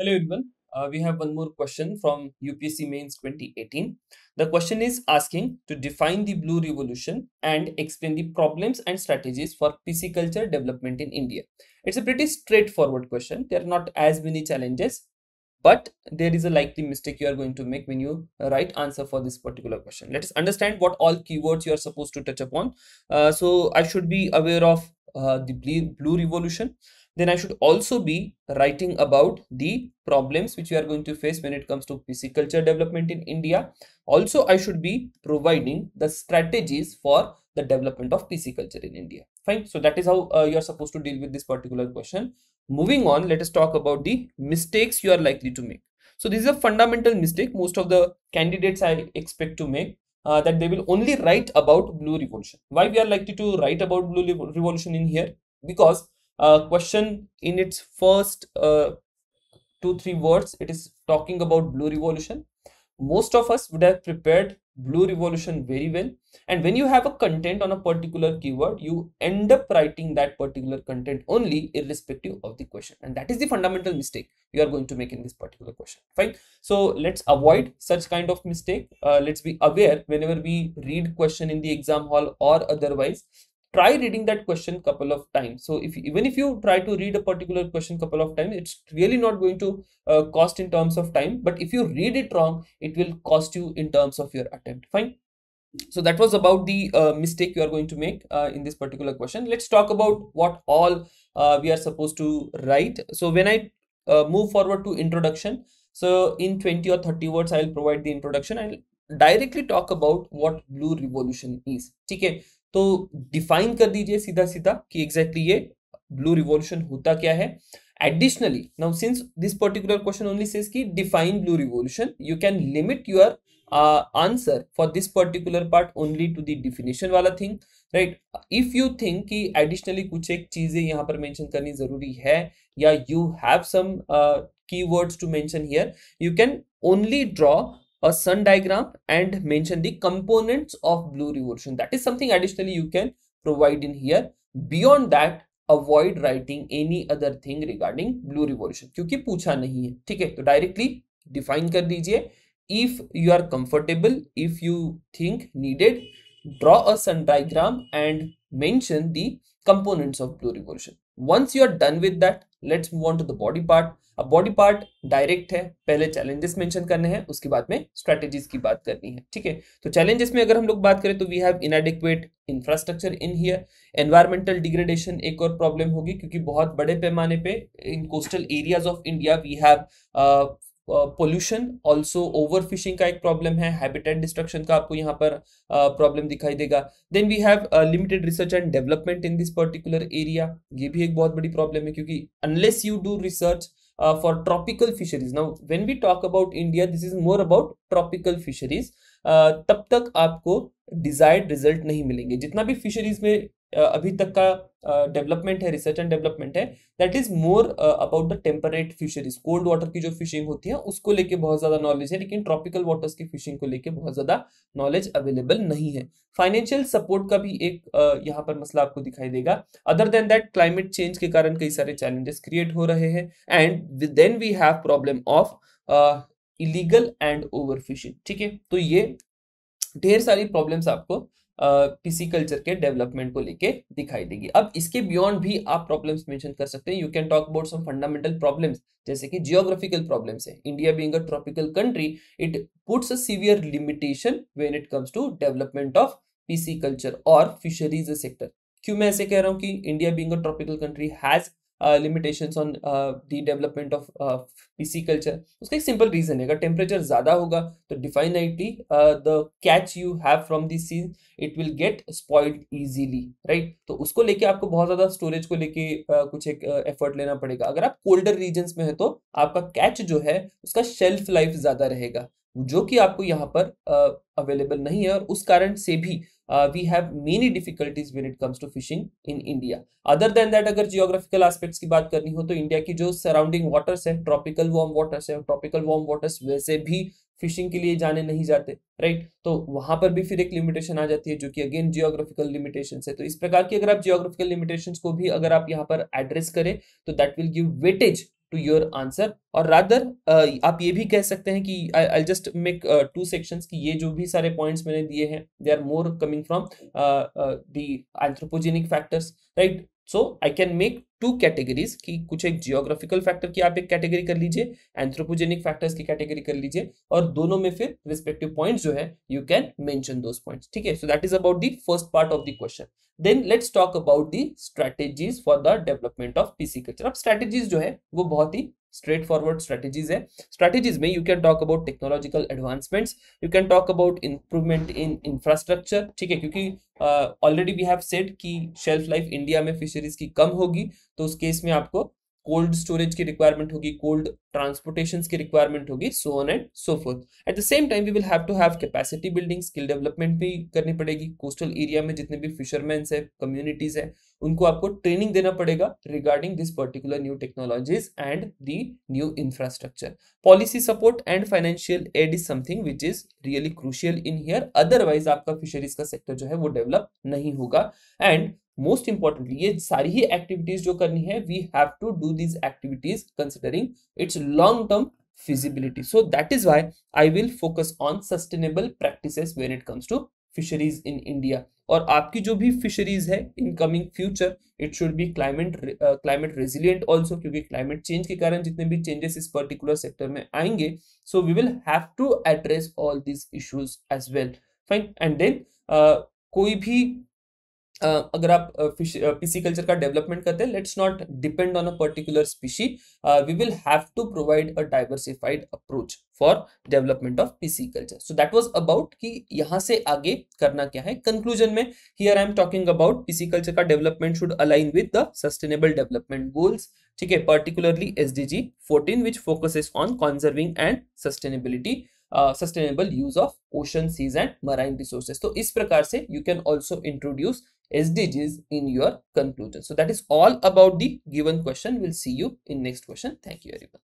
Hello everyone. We have one more question from UPSC Mains 2018. The question is asking to define the Blue Revolution and explain the problems and strategies for pisciculture development in India. It's a pretty straightforward question. There are not as many challenges, but there is a likely mistake you are going to make when you write answer for this particular question. Let us understand what all keywords you are supposed to touch upon. So I should be aware of the Blue Revolution. Then I should also be writing about the problems which we are going to face when it comes to pisciculture development in India. Also, I should be providing the strategies for the development of pisciculture in India. Fine. So that is how you are supposed to deal with this particular question. Moving on, let us talk about the mistakes you are likely to make. So this is a fundamental mistake most of the candidates I expect to make, that they will only write about Blue Revolution. Why we are likely to write about Blue Revolution in here? Because question in its first 2-3 words, it is talking about Blue Revolution. Most of us would have prepared Blue Revolution very well, and when you have a content on a particular keyword, you end up writing that particular content only irrespective of the question, and that is the fundamental mistake you are going to make in this particular question. Fine. So let's avoid such kind of mistake. Let's be aware whenever we read question in the exam hall or otherwise, try reading that question couple of times. So even if you try to read a particular question couple of times, it's really not going to cost in terms of time, but if you read it wrong, it will cost you in terms of your attempt. Fine. So that was about the mistake you are going to make in this particular question. Let's talk about what all we are supposed to write. So when I move forward to introduction, so in 20 or 30 words I will provide the introduction and directly talk about what Blue Revolution is. ठीक है, तो define कर दीजिए सीधा सीधा कि exactly ये blue revolution होता क्या है. Additionally, now since this particular question only says ki define Blue Revolution, you can limit your answer for this particular part only to the definition वाला thing, right? If you think कि additionally कुछ एक चीजें यहाँ पर mention करनी जरूरी है या you have some keywords to mention here, you can only draw a sun diagram and mention the components of Blue Revolution. That is something additionally you can provide in here. Beyond that, avoid writing any other thing regarding Blue Revolution क्योंकि पूछा नहीं है. ठीक है, तो directly define कर दीजिए. If you are comfortable, if you think needed, draw a sun diagram and mention the components of Blue Revolution. Once you are done with that, let's move on to the body part. अब body part direct है, पहले challenges mention करने हैं, उसके बाद में strategies की बात करनी है. ठीक है, तो चैलेंजेस में अगर हम लोग बात करें तो we have inadequate infrastructure in here. Environmental degradation एक और प्रॉब्लम होगी क्योंकि बहुत बड़े पैमाने पे in coastal areas of India we have pollution. Also over fishing का एक प्रॉब्लम है, हैबिटेट डिस्ट्रक्शन का आपको यहाँ पर प्रॉब्लम दिखाई देगा. Then we have limited research and development in this particular area. ये भी एक बहुत बड़ी प्रॉब्लम है क्योंकि unless you do research for tropical fisheries. Now when we talk about India, this is more about tropical fisheries. तब तक आपको desired result नहीं मिलेंगे. जितना भी फिशरीज में अभी तक का डेवलपमेंट है, रिसर्च एंड डेवलपमेंट है, that is more about the temperate fisheries. Cold water की जो फिशिंग होती है उसको लेके बहुत ज्यादा नॉलेज है, लेकिन ट्रॉपिकल वाटर्स की फिशिंग को लेके बहुत ज्यादा नॉलेज अवेलेबल नहीं है. फाइनेंशियल सपोर्ट का भी एक यहाँ पर मसला आपको दिखाई देगा. Other than that, climate change के कारण कई सारे चैलेंजेस क्रिएट हो रहे हैं, and then we have problem of illegal and over fishing. ठीक है, तो ये ढेर सारी प्रॉब्लम्स आपको पिसिकल्चर के डेवलपमेंट को लेके दिखाई देगी. अब इसके बियॉन्ड भी आप प्रॉब्लम्स मेंशन कर सकते हैं. You can talk about some fundamental problems जैसे कि जियोग्राफिकल प्रॉब्लम्स है. India being a tropical country, it puts a severe limitation when it comes to development of pisciculture और फिशरीज सेक्टर. क्यों मैं ऐसे कह रहा हूँ कि India being a tropical country has limitations on the development of pisciculture? उसका एक सिंपल रीजन है, अगर टेम्परेचर ज्यादा होगा तो definitely the catch you have from this scene it will get spoiled easily, right? तो उसको लेके आपको बहुत ज्यादा स्टोरेज को लेके कुछ एक एफर्ट लेना पड़ेगा. अगर आप कोल्डर रीजन्स में है तो आपका कैच जो है उसका शेल्फ लाइफ ज्यादा रहेगा, जो कि आपको यहाँ पर अवेलेबल नहीं है, और उस कारण से भी we have many difficulties when it comes to fishing in India. Other than that, अगर geographical aspects की बात करनी हो तो इंडिया की जो सराउंडिंग वाटर्स है, ट्रॉपिकल वार्म वाटर्स है, ट्रॉपिकल वार्म वाटर्स वैसे भी फिशिंग के लिए जाने नहीं जाते, राइट? तो वहां पर भी फिर एक लिमिटेशन आ जाती है जो कि अगेन जियोग्राफिकल लिमिटेशन है. तो इस प्रकार की अगर आप जियोग्राफिकल लिमिटेशंस को भी अगर आप यहाँ पर एड्रेस करें तो that will give weightage to your answer, or rather आप ये भी कह सकते हैं कि I'll just make two sections कि ये जो भी सारे points मैंने दिए हैं they are more coming from the anthropogenic factors, right? So I can make two categories कि कुछ एक जियोग्राफिकल फैक्टर की आप एक कैटेगरी कर लीजिए, एंथ्रोपोजेनिक फैक्टर्स की कैटेगरी कर लीजिए, और दोनों में फिर रिस्पेक्टिव पॉइंट्स जो है you can mention those points, ठीक है? So that is about the first part of the question. Then let's talk about the strategies for the development of pisciculture. अब स्ट्रेटेजीज जो है वो बहुत ही स्ट्रेट फॉरवर्ड स्ट्रेटेजीज है. स्ट्रेटेजीज में you can talk about technological advancements, you can talk about improvement in infrastructure, ठीक है? क्योंकि ऑलरेडी वी हैव सेड कि शेल्फ लाइफ इंडिया में फिशरीज की कम होगी, तो उस केस में आपको कोल्ड स्टोरेज की रिक्वायरमेंट होगी, कोल्ड ट्रांसपोर्टेशन की रिक्वायरमेंट होगी, so on and so forth. At the same time we will have to have capacity building, skill development भी करनी पड़ेगी. कोस्टल एरिया में जितने भी फिशरमैन है, कम्युनिटीज है, उनको आपको ट्रेनिंग देना पड़ेगा regarding this particular new technologies and the new infrastructure. Policy support and financial aid is something which is really crucial in here, otherwise आपका फिशरीज का सेक्टर जो है वो डेवलप नहीं होगा. एंड मोस्ट इंपॉर्टेंटली ये सारी ही एक्टिविटीज जो करनी है, we have to do these activities considering its long term feasibility. So that is why I will focus on sustainable practices when it comes to fisheries in India. और आपकी जो भी fisheries है in coming future, it should be climate resilient also, क्योंकि climate change के कारण जितने भी चेंजेस इस पर्टिकुलर सेक्टर में आएंगे, so we will have to address all this issues as well. Fine. And then कोई भी अगर आप पिसिकल्चर का डेवलपमेंट करते हैं, let's not depend on a particular species, we will have to provide a diversified approach for development of pisciculture. So that was about कि यहाँ से आगे करना क्या है. कंक्लूजन में here I am talking about pisciculture का development should align with the sustainable development goals, ठीक है? Particularly SDG 14 which focuses on conserving and sustainability, sustainable use of ocean, seas and marine resources. तो इस प्रकार से you can also introduce SDGs in your conclusion. So that is all about the given question. We'll see you in next question. Thank you everyone.